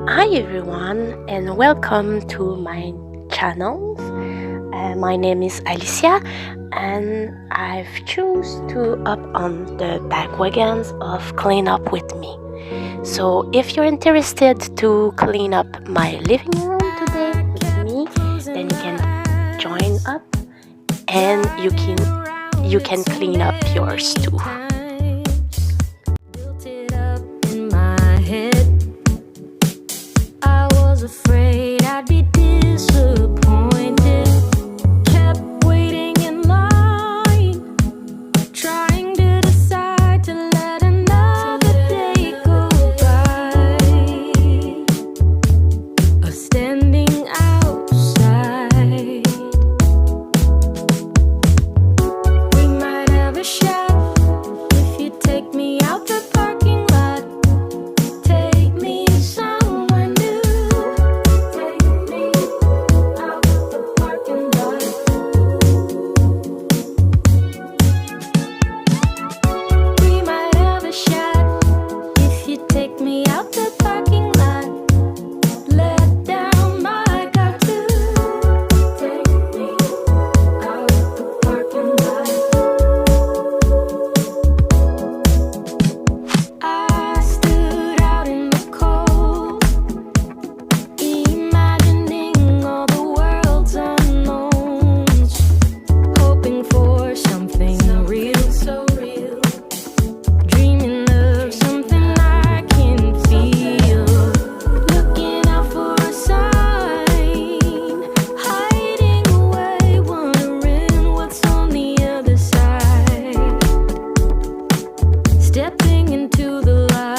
Hi everyone and welcome to my channel. My name is Alicia and I've choose to up on the back wagons of Clean Up With Me. So if you're interested to clean up my living room today with me, then you can join up and you can clean up yours too. Afraid I'd be disappointed. Kept waiting in line, trying to decide to let another day go by. Or standing outside, we might have a shot if you take me out the parking lot. Take me somewhere new. Stepping into the light.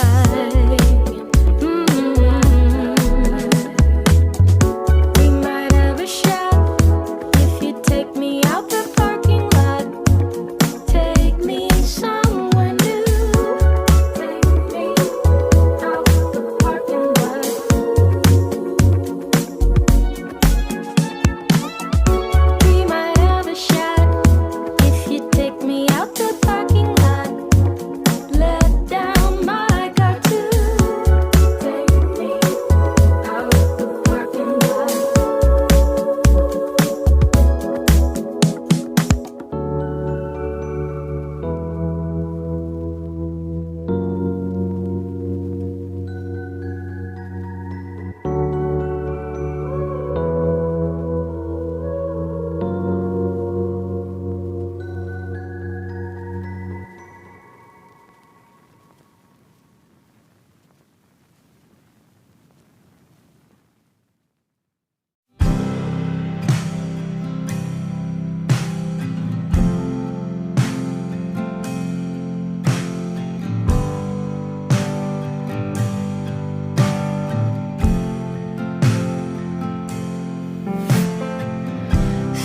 We might have a shot if you take me out the parking lot. Take me somewhere new. Take me out the parking lot. We might have a shot if you take me out the parking lot. Let down my guard too. Take me out the parking lot.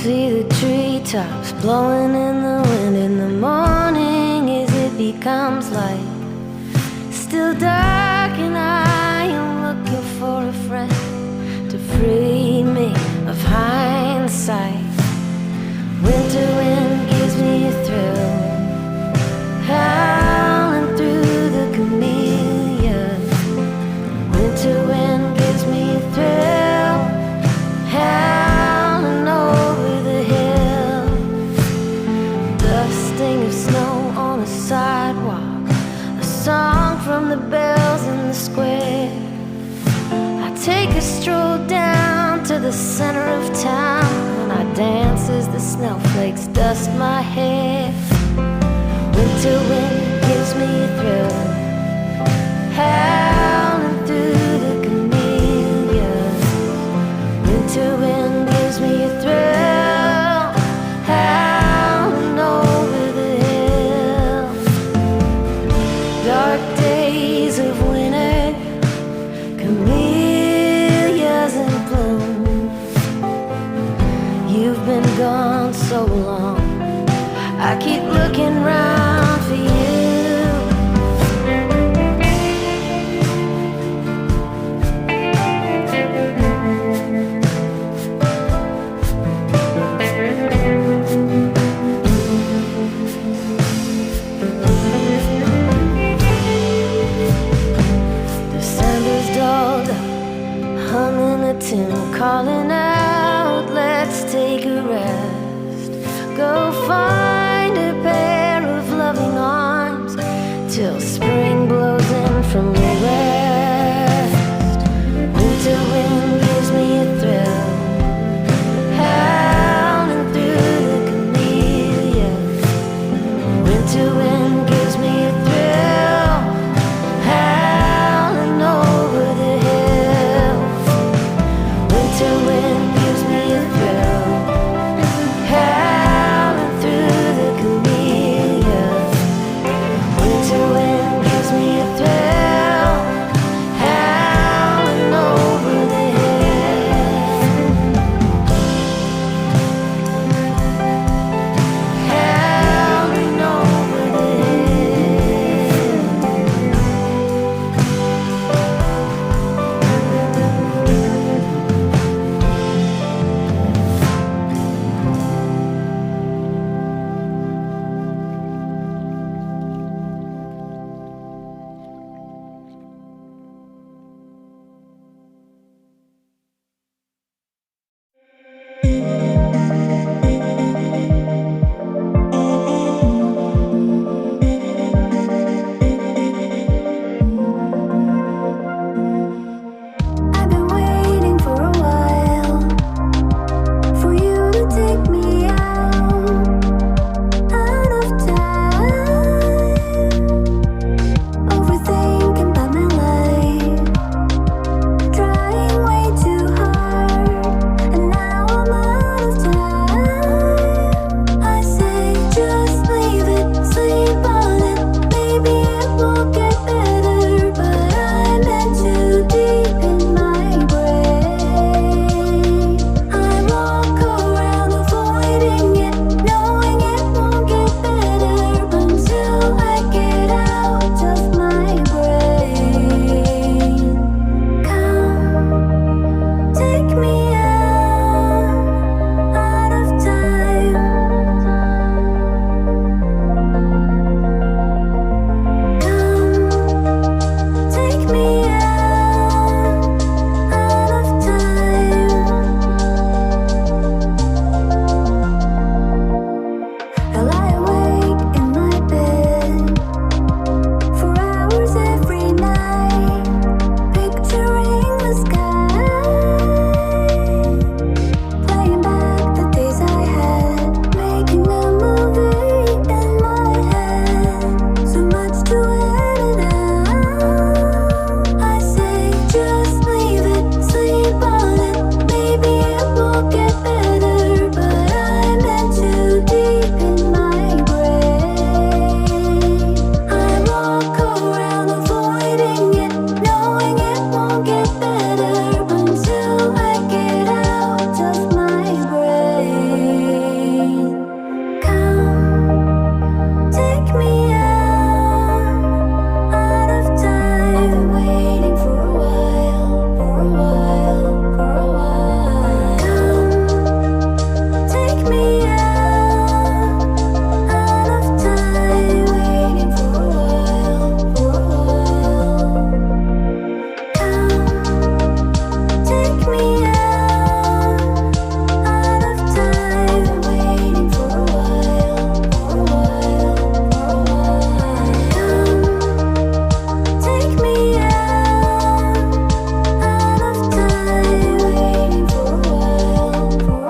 See the treetops blowing in the wind in the morning as it becomes light. Still dark and I am looking for a friend to free me of hindsight. Winter wind gives me a thrill, howling through the camellias. Winter wind gives me a thrill, howling over the hill. Dusting of snow on a sidewalk, a song from the bells in the square. I take a stroll down to the center of town and I dance as the snowflakes dust my hair. Winter wind gives me a thrill, howling through the camellias. Winter wind gives me a thrill, howling over the hill. Dark days of winter, camellias in bloom. You've been gone so long, I keep looking round for you. December's dulled up humming a tune, calling out, let's take a rest. Go find a pair of loving arms till spring blows in from the west. Winter wind gives me a thrill, howling through the camellias. Winter wind gives me a thrill, howling over the hills. Winter wind gives me a thrill, howling through the camellias. Winter wind gives me a thrill, howling over the hills. Howling over the I've been waiting for a while for you to take me out of time. Overthinking about my life, trying way too hard, and now I'm out of time. I say just leave it, sleep on it, maybe it will get better, but I'm in too deep in my brain. I walk around avoiding it, knowing it won't get better until I get out of my brain. Come, take me out of time. Come, take me out of time. I lie awake in my bed for hours every night, picturing the sky, playing back the days I had, making a movie in my head. So much to edit out. I say just leave it, sleep on it, maybe it will get better, but I'm in too deep in my brain. I walk around avoiding it, knowing it won't get better until I get out of my brain. Come, take me out of time. I've been waiting for a while, for a while, for a while. Come, take me out of time. Waiting for a while, for a while. Come, take me out of time. Waiting for a while, for a while, for a while. Come, take me out of time. Waiting for a while, for a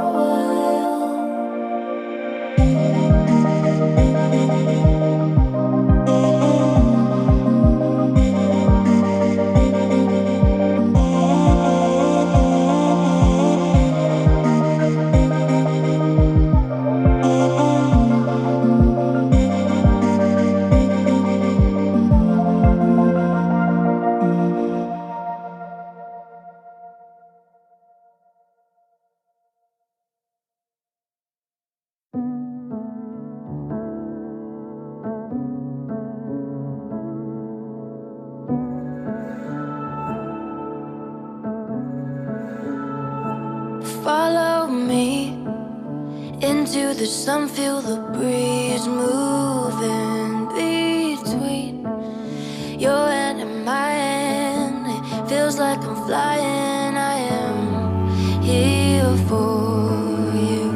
Follow me into the sun, feel the breeze moving between your hand and my hand. It feels like I'm flying. I for you.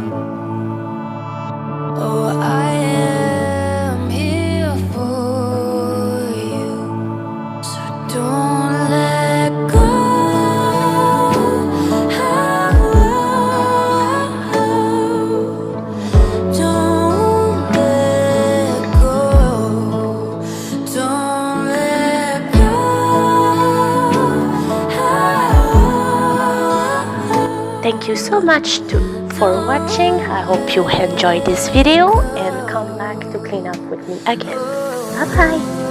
Oh, I am here for you. So don't let go. Don't let go. Don't let go. Thank you so much for watching. I hope you enjoyed this video and come back to clean up with me again. Bye bye.